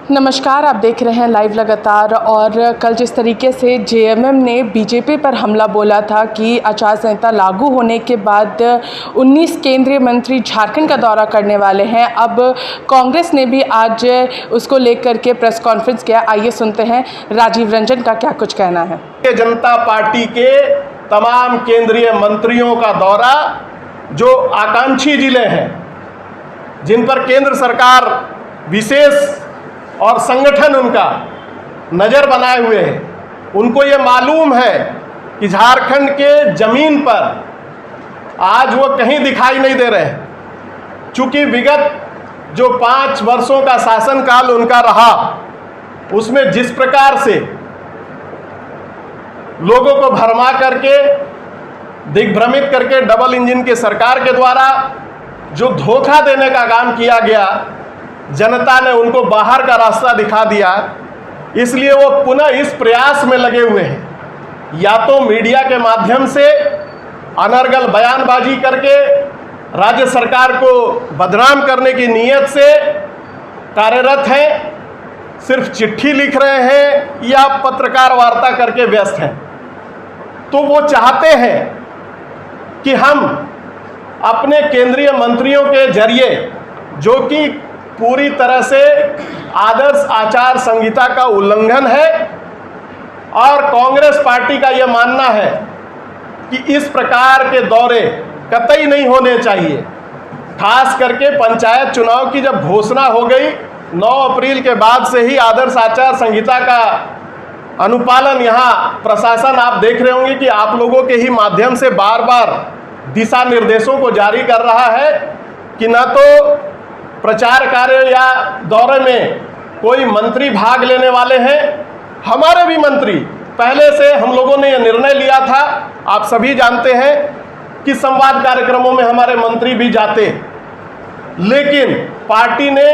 नमस्कार, आप देख रहे हैं लाइव लगातार। और कल जिस तरीके से जेएमएम ने बीजेपी पर हमला बोला था कि आचार संहिता लागू होने के बाद 19 केंद्रीय मंत्री झारखंड का दौरा करने वाले हैं, अब कांग्रेस ने भी आज उसको लेकर के प्रेस कॉन्फ्रेंस किया। आइए सुनते हैं राजीव रंजन का क्या कुछ कहना है। जनता पार्टी के तमाम केंद्रीय मंत्रियों का दौरा, जो आकांक्षी जिले हैं जिन पर केंद्र सरकार विशेष और संगठन उनका नज़र बनाए हुए हैं, उनको ये मालूम है कि झारखंड के ज़मीन पर आज वो कहीं दिखाई नहीं दे रहे हैं। चूँकि विगत जो 5 वर्षों का शासनकाल उनका रहा, उसमें जिस प्रकार से लोगों को भरमा करके, दिग्भ्रमित करके डबल इंजन की सरकार के द्वारा जो धोखा देने का काम किया गया, जनता ने उनको बाहर का रास्ता दिखा दिया। इसलिए वो पुनः इस प्रयास में लगे हुए हैं, या तो मीडिया के माध्यम से अनर्गल बयानबाजी करके राज्य सरकार को बदनाम करने की नीयत से कार्यरत हैं, सिर्फ चिट्ठी लिख रहे हैं या पत्रकार वार्ता करके व्यस्त हैं। तो वो चाहते हैं कि हम अपने केंद्रीय मंत्रियों के जरिए, जो कि पूरी तरह से आदर्श आचार संहिता का उल्लंघन है, और कांग्रेस पार्टी का यह मानना है कि इस प्रकार के दौरे कतई नहीं होने चाहिए। खास करके पंचायत चुनाव की जब घोषणा हो गई, 9 अप्रैल के बाद से ही आदर्श आचार संहिता का अनुपालन यहाँ प्रशासन, आप देख रहे होंगे कि आप लोगों के ही माध्यम से बार बार दिशा निर्देशों को जारी कर रहा है कि न तो प्रचार कार्य या दौरे में कोई मंत्री भाग लेने वाले हैं। हमारे भी मंत्री, पहले से हम लोगों ने यह निर्णय लिया था, आप सभी जानते हैं कि संवाद कार्यक्रमों में हमारे मंत्री भी जाते, लेकिन पार्टी ने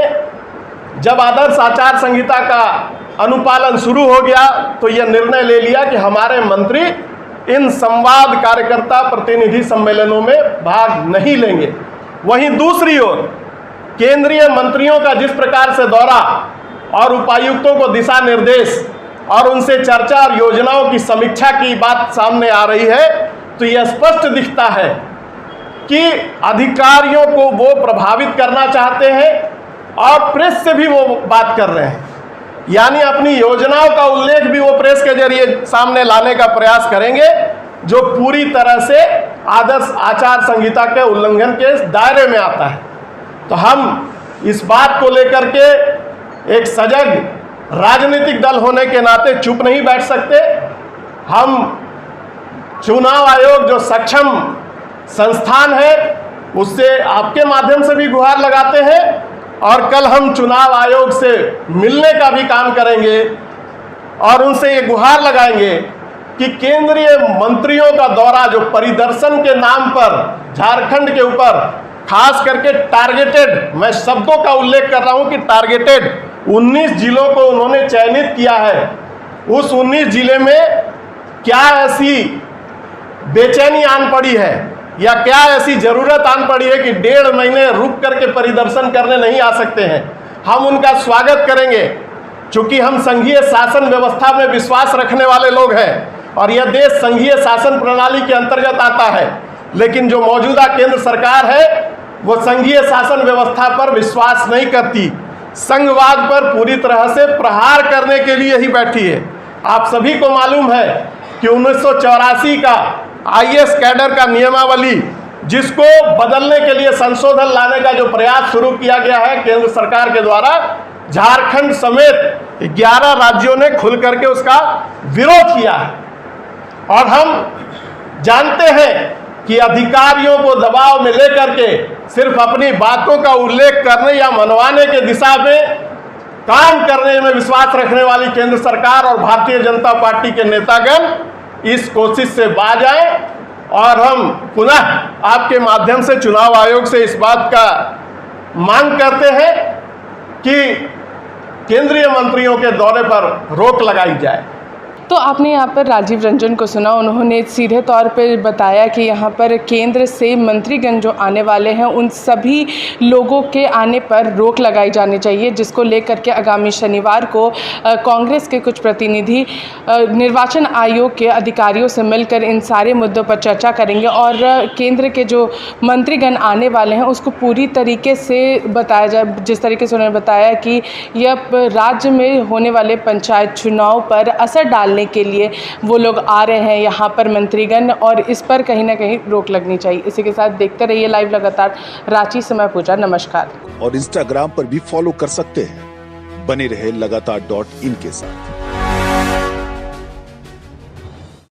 जब आदर्श आचार संहिता का अनुपालन शुरू हो गया तो यह निर्णय ले लिया कि हमारे मंत्री इन संवाद कार्यकर्ता प्रतिनिधि सम्मेलनों में भाग नहीं लेंगे। वहीं दूसरी ओर केंद्रीय मंत्रियों का जिस प्रकार से दौरा और उपायुक्तों को दिशा निर्देश और उनसे चर्चा और योजनाओं की समीक्षा की बात सामने आ रही है, तो यह स्पष्ट दिखता है कि अधिकारियों को वो प्रभावित करना चाहते हैं और प्रेस से भी वो बात कर रहे हैं। यानी अपनी योजनाओं का उल्लेख भी वो प्रेस के जरिए सामने लाने का प्रयास करेंगे, जो पूरी तरह से आदर्श आचार संहिता के उल्लंघन के दायरे में आता है। तो हम इस बात को लेकर के एक सजग राजनीतिक दल होने के नाते चुप नहीं बैठ सकते। हम चुनाव आयोग जो सक्षम संस्थान है, उससे आपके माध्यम से भी गुहार लगाते हैं, और कल हम चुनाव आयोग से मिलने का भी काम करेंगे और उनसे ये गुहार लगाएंगे कि केंद्रीय मंत्रियों का दौरा जो परिदर्शन के नाम पर झारखंड के ऊपर, खास करके टारगेटेड, मैं शब्दों का उल्लेख कर रहा हूं कि टारगेटेड 19 जिलों को उन्होंने चयनित किया है। उस 19 जिले में क्या ऐसी बेचैनी आन पड़ी है या क्या ऐसी जरूरत आन पड़ी है कि 1.5 महीने रुक करके परिदर्शन करने नहीं आ सकते हैं। हम उनका स्वागत करेंगे, चूंकि हम संघीय शासन व्यवस्था में विश्वास रखने वाले लोग हैं और यह देश संघीय शासन प्रणाली के अंतर्गत आता है। लेकिन जो मौजूदा केंद्र सरकार है, वो संघीय शासन व्यवस्था पर विश्वास नहीं करती, संघवाद पर पूरी तरह से प्रहार करने के लिए ही बैठी है। आप सभी को मालूम है कि 1984 का आईएएस कैडर का नियमावली, जिसको बदलने के लिए संशोधन लाने का जो प्रयास शुरू किया गया है केंद्र सरकार के द्वारा, झारखंड समेत 11 राज्यों ने खुल करके उसका विरोध किया है। और हम जानते हैं कि अधिकारियों को दबाव में लेकर के सिर्फ अपनी बातों का उल्लेख करने या मनवाने के दिशा में काम करने में विश्वास रखने वाली केंद्र सरकार और भारतीय जनता पार्टी के नेतागण इस कोशिश से बाज आए। और हम पुनः आपके माध्यम से चुनाव आयोग से इस बात का मांग करते हैं कि केंद्रीय मंत्रियों के दौरे पर रोक लगाई जाए। तो आपने यहाँ पर राजीव रंजन को सुना, उन्होंने सीधे तौर पर बताया कि यहाँ पर केंद्र से मंत्रीगण जो आने वाले हैं उन सभी लोगों के आने पर रोक लगाई जानी चाहिए, जिसको लेकर के आगामी शनिवार को कांग्रेस के कुछ प्रतिनिधि निर्वाचन आयोग के अधिकारियों से मिलकर इन सारे मुद्दों पर चर्चा करेंगे और केंद्र के जो मंत्रीगण आने वाले हैं उसको पूरी तरीके से बताया जाए। जिस तरीके से उन्होंने बताया कि यह राज्य में होने वाले पंचायत चुनाव पर असर डालने के लिए वो लोग आ रहे हैं यहाँ पर मंत्रीगण, और इस पर कहीं ना कहीं रोक लगनी चाहिए। इसी के साथ देखते रहिए लाइव लगातार। रांची समय पूजा, नमस्कार। और इंस्टाग्राम पर भी फॉलो कर सकते हैं। बने रहे लगातार.in के साथ।